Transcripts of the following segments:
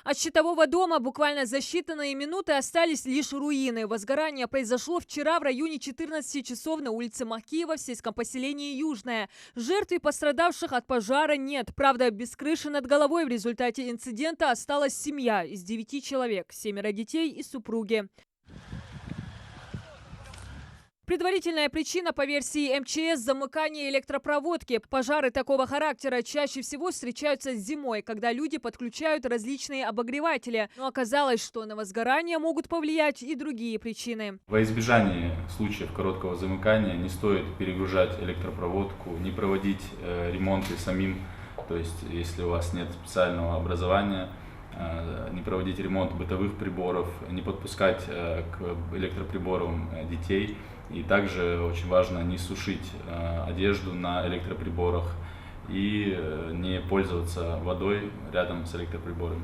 От щитового дома буквально за считанные минуты остались лишь руины. Возгорание произошло вчера в районе 14 часов на улице Макеева в сельском поселении Южное. Жертв и пострадавших от пожара нет. Правда, без крыши над головой в результате инцидента осталась семья из 9 человек, 7 детей и супруги. Предварительная причина, по версии МЧС, замыкание электропроводки. Пожары такого характера чаще всего встречаются зимой, когда люди подключают различные обогреватели. Но оказалось, что на возгорание могут повлиять и другие причины. Во избежание случаев короткого замыкания не стоит перегружать электропроводку, не проводить ремонты самим. То есть, если у вас нет специального образования, не проводить ремонт бытовых приборов, не подпускать к электроприборам детей. И также очень важно не сушить одежду на электроприборах и не пользоваться водой рядом с электроприборами.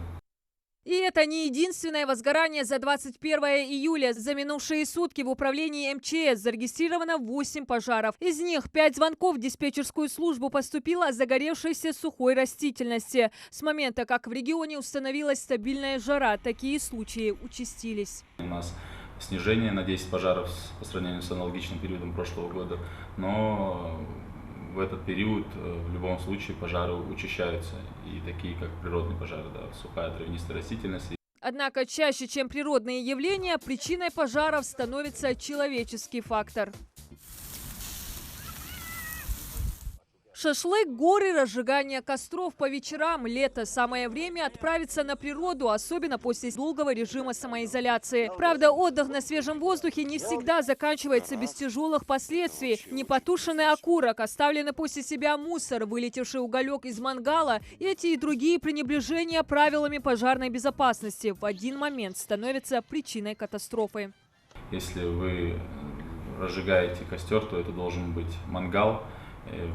И это не единственное возгорание за 21 июля. За минувшие сутки в управлении МЧС зарегистрировано 8 пожаров. Из них 5 звонков в диспетчерскую службу поступило о загоревшейся сухой растительности. С момента, как в регионе установилась стабильная жара, такие случаи участились. У нас снижение на 10 пожаров по сравнению с аналогичным периодом прошлого года, но в этот период в любом случае пожары учащаются, и такие как природные пожары, сухая травянистая растительность. Однако чаще, чем природные явления, причиной пожаров становится человеческий фактор. Шашлык, горы, разжигание костров по вечерам. Лето – самое время отправиться на природу, особенно после долгого режима самоизоляции. Правда, отдых на свежем воздухе не всегда заканчивается без тяжелых последствий. Непотушенный окурок, оставленный после себя мусор, вылетевший уголек из мангала – эти и другие пренебрежения правилами пожарной безопасности в один момент становятся причиной катастрофы. Если вы разжигаете костер, то это должен быть мангал.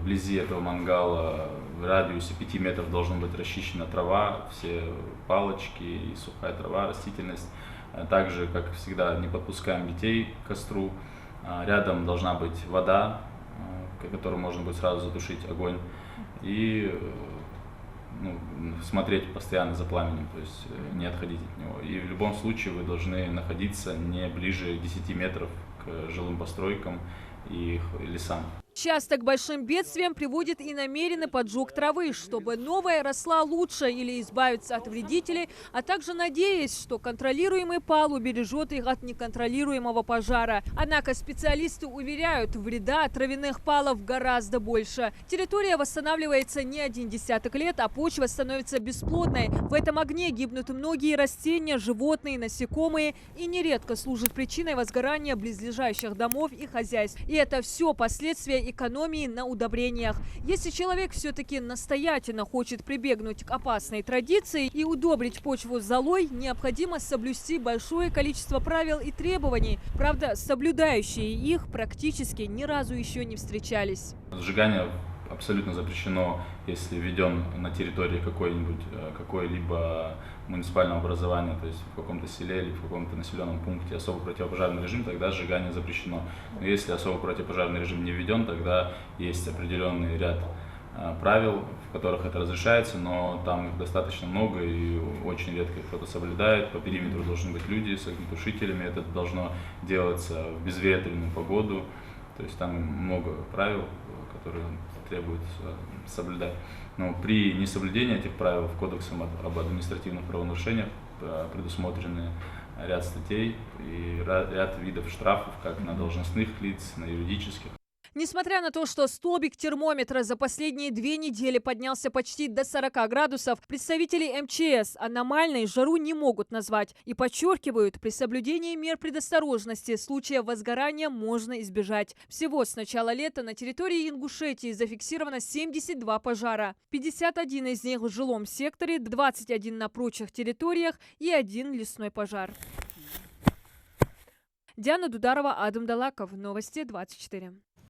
Вблизи этого мангала в радиусе 5 метров должна быть расчищена трава, все палочки и сухая трава, растительность. Также, как всегда, не подпускаем детей к костру. Рядом должна быть вода, которой можно будет сразу затушить огонь. И смотреть постоянно за пламенем, то есть не отходить от него. И в любом случае вы должны находиться не ближе 10 метров к жилым постройкам и лесам. Часто к большим бедствиям приводит и намеренный поджог травы, чтобы новая росла лучше или избавиться от вредителей, а также надеясь, что контролируемый пал убережет их от неконтролируемого пожара. Однако специалисты уверяют, вреда от травяных палов гораздо больше. Территория восстанавливается не 1 десяток лет, а почва становится бесплодной. В этом огне гибнут многие растения, животные, насекомые и нередко служат причиной возгорания близлежащих домов и хозяйств. И это все последствия экономии на удобрениях. Если человек все-таки настоятельно хочет прибегнуть к опасной традиции и удобрить почву золой, необходимо соблюсти большое количество правил и требований. Правда, соблюдающие их практически ни разу еще не встречались. Сжигание абсолютно запрещено, если введен на территории какой-либо муниципального образования, то есть в каком-то селе или в каком-то населенном пункте особо противопожарный режим, тогда сжигание запрещено. Но если особо противопожарный режим не введен, тогда есть определенный ряд правил, в которых это разрешается, но там их достаточно много и очень редко кто-то соблюдает. По периметру должны быть люди с огнетушителями, это должно делаться в безветренную погоду, то есть там много правил, которые требуется соблюдать. Но при несоблюдении этих правил в Кодексе об административных правонарушениях предусмотрены ряд статей и ряд видов штрафов как на должностных лиц, на юридических. Несмотря на то, что столбик термометра за последние 2 недели поднялся почти до 40 градусов, представители МЧС аномальной жару не могут назвать и подчеркивают, при соблюдении мер предосторожности случаев возгорания можно избежать. Всего с начала лета на территории Ингушетии зафиксировано 72 пожара. 51 из них в жилом секторе, 21 на прочих территориях и 1 лесной пожар. Диана Дударова, Адам Далаков. Новости 24.